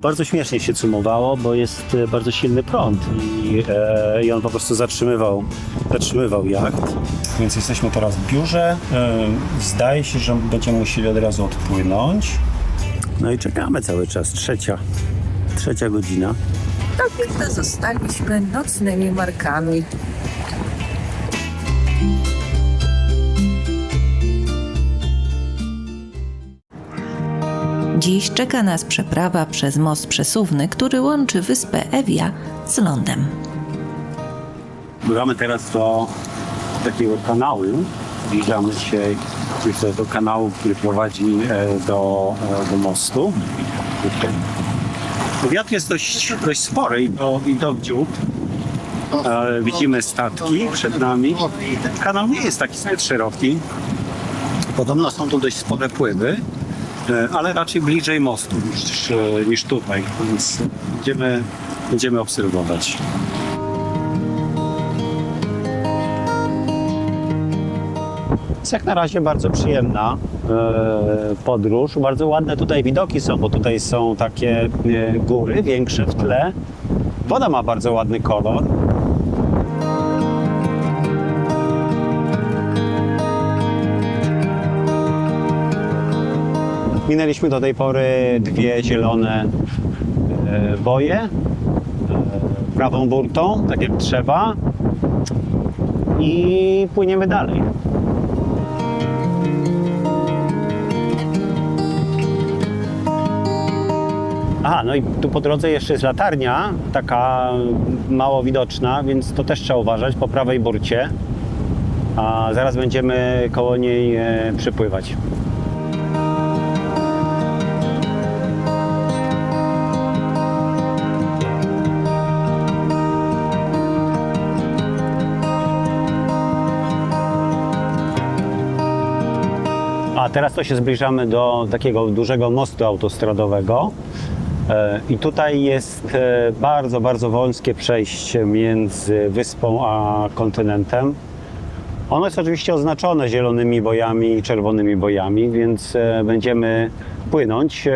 Bardzo śmiesznie się cumowało, bo jest bardzo silny prąd i on po prostu zatrzymywał jacht. Więc jesteśmy teraz w biurze. Zdaje się, że będziemy musieli od razu odpłynąć. No i czekamy cały czas. Trzecia godzina. Tak piękne zostaliśmy nocnymi markami. Dziś czeka nas przeprawa przez most przesuwny, który łączy wyspę Evia z lądem. Pływamy teraz do takiego kanału. Zbliżamy się do kanału, który prowadzi do mostu. Wiatr jest dość spory i do dziób. Widzimy statki przed nami. Kanał nie jest taki zbyt szeroki. Podobno są tu dość spore pływy, ale raczej bliżej mostu niż tutaj, więc będziemy obserwować. Jest jak na razie bardzo przyjemna podróż. Bardzo ładne tutaj widoki są, bo tutaj są takie góry większe w tle. Woda ma bardzo ładny kolor. Minęliśmy do tej pory dwie zielone boje prawą burtą, tak jak trzeba, i płyniemy dalej. Aha, no i tu po drodze jeszcze jest latarnia, taka mało widoczna, więc to też trzeba uważać po prawej burcie, a zaraz będziemy koło niej przypływać. A teraz to się zbliżamy do takiego dużego mostu autostradowego i tutaj jest bardzo, bardzo wąskie przejście między wyspą a kontynentem. Ono jest oczywiście oznaczone zielonymi bojami i czerwonymi bojami, więc będziemy płynąć.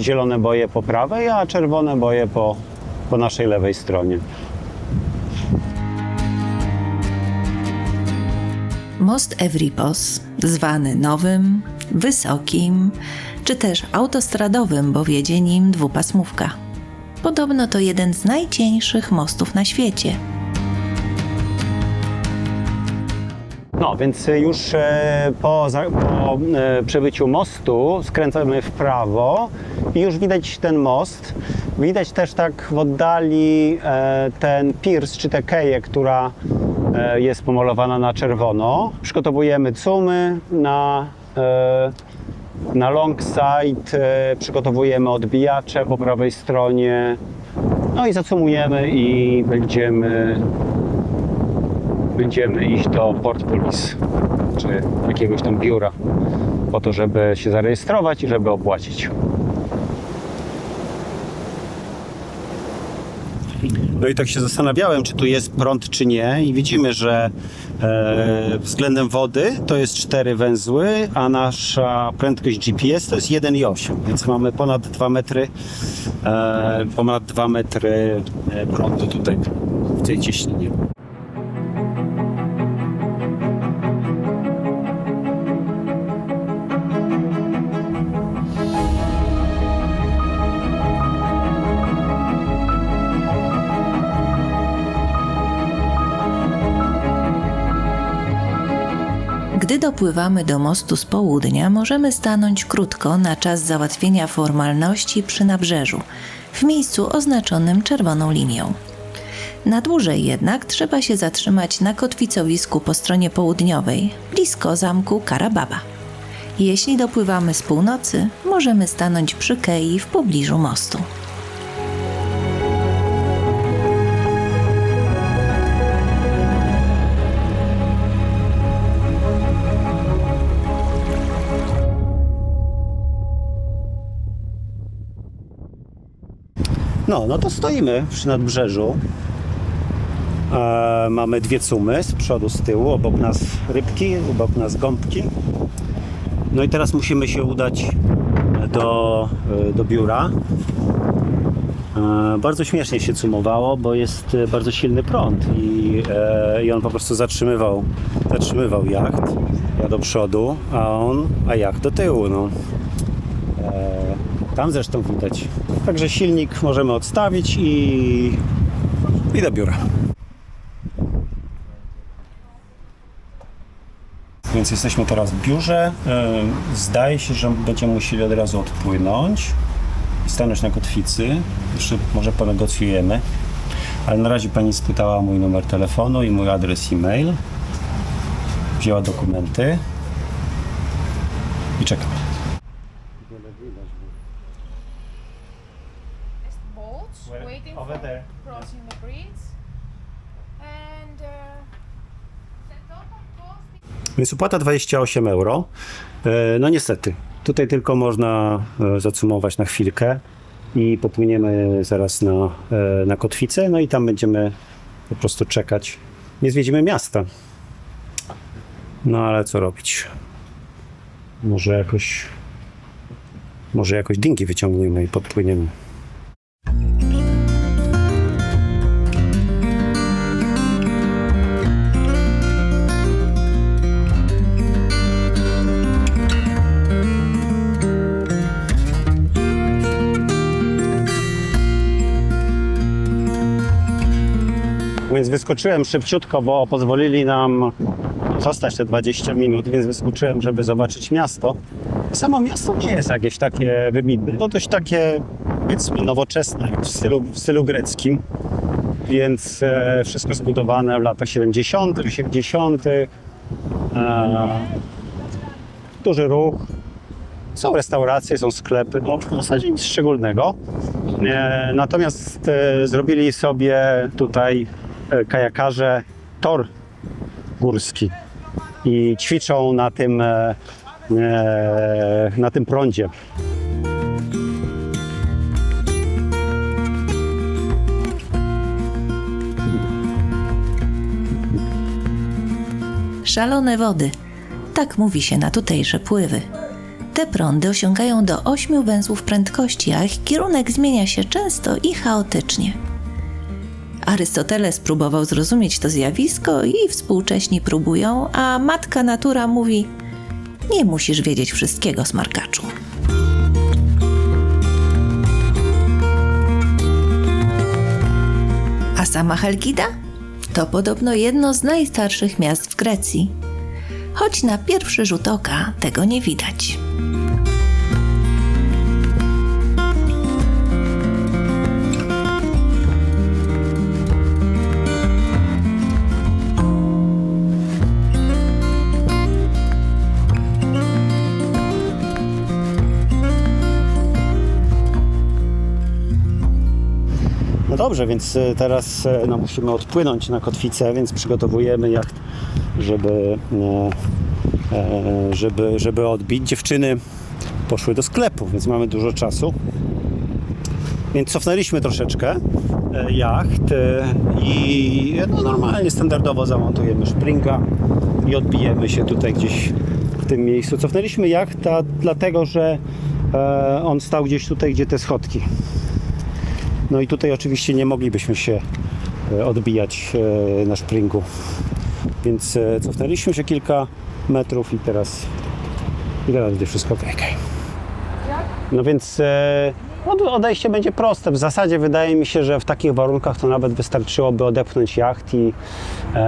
Zielone boje po prawej, a czerwone boje po naszej lewej stronie. Most Evripos, zwany nowym, wysokim, czy też autostradowym, bo wiedzie nim dwupasmówka. Podobno to jeden z najcieńszych mostów na świecie. No, więc już po przebyciu mostu skręcamy w prawo i już widać ten most. Widać też tak w oddali ten piers, czy tę keję, która jest pomalowana na czerwono. Przygotowujemy cumy na long side, przygotowujemy odbijacze po prawej stronie. No i zacumujemy i będziemy iść do Port Police, czy jakiegoś tam biura, po to, żeby się zarejestrować i żeby opłacić. No i tak się zastanawiałem, czy tu jest prąd, czy nie, i widzimy, że względem wody to jest 4 węzły, a nasza prędkość GPS to jest 1,8, więc mamy ponad 2 metry prądu tutaj w tej cieśninie. Gdy dopływamy do mostu z południa, możemy stanąć krótko na czas załatwienia formalności przy nabrzeżu, w miejscu oznaczonym czerwoną linią. Na dłużej jednak trzeba się zatrzymać na kotwicowisku po stronie południowej, blisko zamku Karababa. Jeśli dopływamy z północy, możemy stanąć przy kei w pobliżu mostu. No to stoimy przy nadbrzeżu. Mamy dwie cumy z przodu, z tyłu, obok nas rybki, obok nas gąbki. No i teraz musimy się udać do biura. Bardzo śmiesznie się cumowało, bo jest bardzo silny prąd i on po prostu zatrzymywał jacht. Ja do przodu, a jacht do tyłu. No. Tam zresztą widać. Także silnik możemy odstawić i do biura. Więc jesteśmy teraz w biurze. Zdaje się, że będziemy musieli od razu odpłynąć i stanąć na kotwicy. Jeszcze może ponegocjujemy. Ale na razie pani spytała mój numer telefonu i mój adres e-mail. Wzięła dokumenty i czekam. Boats Where? waiting Over for there. crossing the bridge, and the total cost. Więc opłata 28 euro. No niestety, tutaj tylko można zacumować na chwilkę i popłyniemy zaraz na kotwicę, no i tam będziemy po prostu czekać. Nie zwiedzimy miasta. No ale co robić? Może jakoś dynki wyciągniemy i podpłyniemy. Więc wyskoczyłem szybciutko, bo pozwolili nam zostać te 20 minut, więc wyskoczyłem, żeby zobaczyć miasto. Samo miasto nie jest jakieś takie wybitne, no dość takie, powiedzmy, nowoczesne, w stylu greckim. Więc wszystko zbudowane w latach 70., 80. Duży ruch. Są restauracje, są sklepy, no w zasadzie nic szczególnego. Natomiast zrobili sobie tutaj kajakarze tor górski i ćwiczą na tym prądzie. Szalone wody. Tak mówi się na tutejsze pływy. Te prądy osiągają do 8 węzłów prędkości, a ich kierunek zmienia się często i chaotycznie. Arystoteles próbował zrozumieć to zjawisko i współcześni próbują, a matka natura mówi: nie musisz wiedzieć wszystkiego, smarkaczu. A sama Chalkida? To podobno jedno z najstarszych miast w Grecji. Choć na pierwszy rzut oka tego nie widać. No dobrze, więc teraz musimy odpłynąć na kotwicę, więc przygotowujemy jacht, żeby odbić. Dziewczyny poszły do sklepu, więc mamy dużo czasu. Więc cofnęliśmy troszeczkę jacht i normalnie, standardowo zamontujemy szpringa i odbijemy się tutaj gdzieś w tym miejscu. Cofnęliśmy jacht dlatego, że on stał gdzieś tutaj, gdzie te schodki. No i tutaj oczywiście nie moglibyśmy się odbijać na szpringu, więc cofnęliśmy się kilka metrów i teraz będzie wszystko ok. No więc odejście będzie proste. W zasadzie wydaje mi się, że w takich warunkach to nawet wystarczyłoby odepchnąć jacht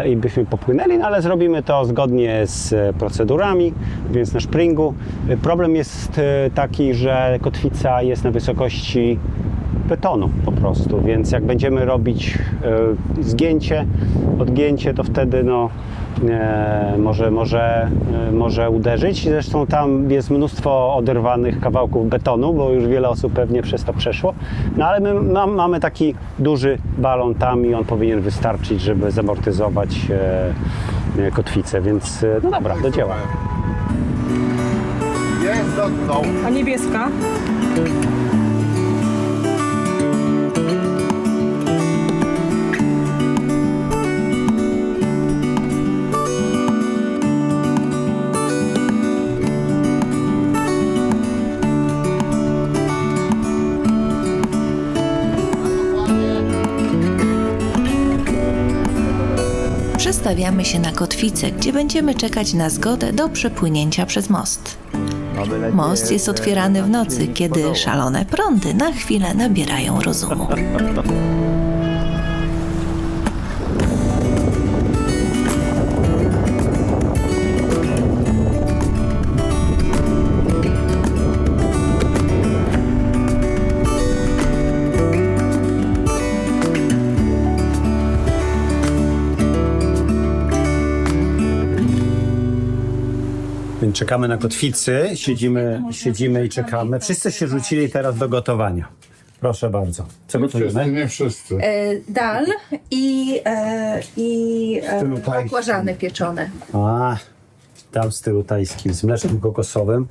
i byśmy popłynęli, no ale zrobimy to zgodnie z procedurami, więc na szpringu. Problem jest taki, że kotwica jest na wysokości betonu po prostu, więc jak będziemy robić odgięcie, to wtedy może uderzyć. Zresztą tam jest mnóstwo oderwanych kawałków betonu, bo już wiele osób pewnie przez to przeszło. No ale my mamy taki duży balon tam i on powinien wystarczyć, żeby zamortyzować kotwicę, więc no dobra, do dzieła. Jest, dotknął. A niebieska? przestawiamy się na kotwicę, gdzie będziemy czekać na zgodę do przepłynięcia przez most. Most jest otwierany w nocy, kiedy szalone prądy na chwilę nabierają rozumu. Więc czekamy na kotwicy, siedzimy i czekamy. Wszyscy się rzucili teraz do gotowania. Proszę bardzo. Co gotujemy? Nie wszyscy. Dal i bakłażany pieczone. A, tam w stylu tajskim, z mleczkiem kokosowym,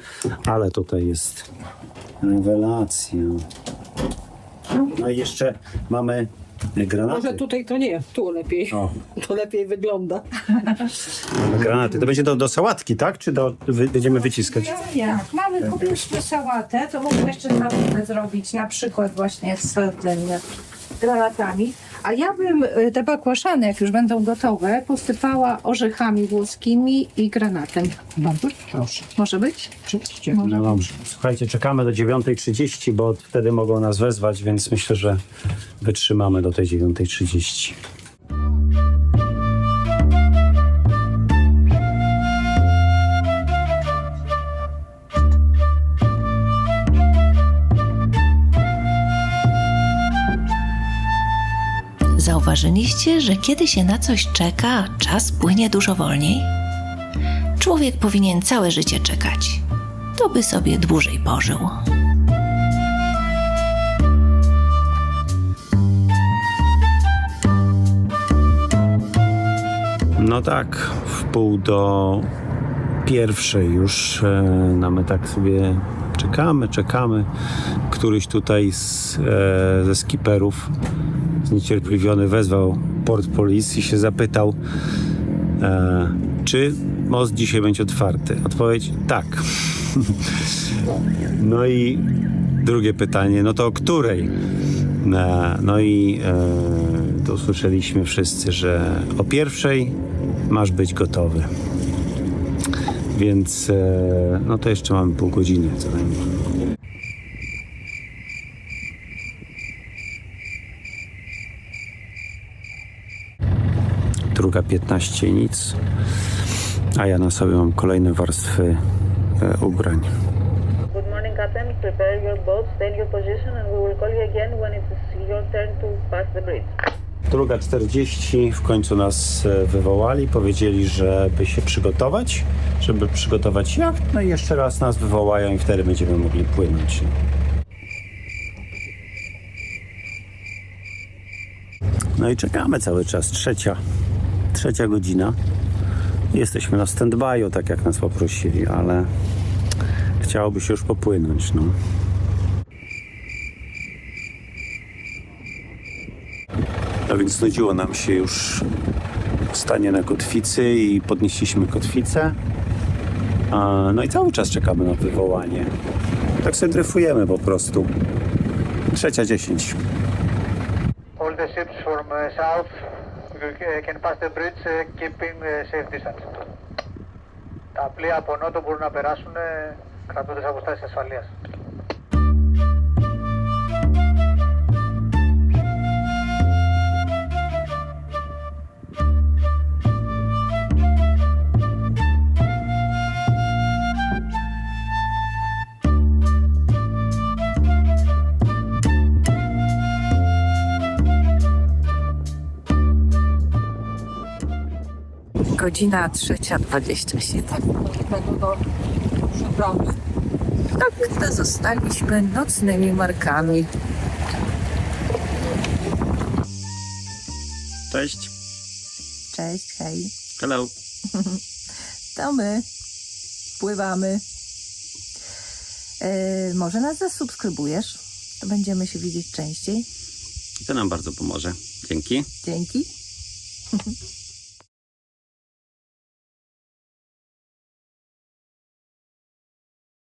ale tutaj jest rewelacja. No i jeszcze mamy granaty. Może tutaj to nie, tu lepiej. O. To lepiej wygląda. Mamy granaty. To będzie do sałatki, tak? Czy będziemy wyciskać? Jak mamy kupiliśmy sałatę, to mógłbym jeszcze sałatę zrobić, na przykład właśnie z granatami. A ja bym te bakłaszany, jak już będą gotowe, posypała orzechami włoskimi i granatem. Bardzo proszę. Może być? Oczywiście. No dobrze. Słuchajcie, czekamy do 9:30, bo wtedy mogą nas wezwać, więc myślę, że wytrzymamy do tej 9:30. Zauważyliście, że kiedy się na coś czeka, czas płynie dużo wolniej? Człowiek powinien całe życie czekać. To by sobie dłużej pożył. No tak, w 12:45 już, no my tak sobie czekamy. Któryś tutaj ze skiperów zniecierpliwiony wezwał Port Police i się zapytał, czy most dzisiaj będzie otwarty. Odpowiedź: tak. No i drugie pytanie, no to o której? No i to usłyszeliśmy wszyscy, że o 1:00 masz być gotowy. Więc no to jeszcze mamy pół godziny co najmniej. Druga 15 nic, a ja na sobie mam kolejne warstwy ubrań. Good morning, Captain. Prepare your boat, stay in your position, and we will call you again when it is your turn to pass the bridge. Druga 40, w końcu nas wywołali, powiedzieli, żeby się przygotować, żeby przygotować jacht, no i jeszcze raz nas wywołają i wtedy będziemy mogli płynąć. No i czekamy cały czas, trzecia godzina. Jesteśmy na stand-by'u, tak jak nas poprosili, ale chciałoby się już popłynąć, no. A więc znudziło nam się już stanie na kotwicy i podnieśliśmy kotwicę. No i cały czas czekamy na wywołanie. Tak sobie dryfujemy po prostu. 3:10. All the ships from south can pass the bridge keeping safe distance. Τα πλοία από νότο μπορούν να περάσουν κρατώντας αποστάσεις ασφαλείας. Godzina 3:27. Tak, to zostaliśmy nocnymi markami. Cześć. Cześć, hej. Hello. To my. Pływamy. Może nas zasubskrybujesz? To będziemy się widzieć częściej. To nam bardzo pomoże. Dzięki. Dzięki.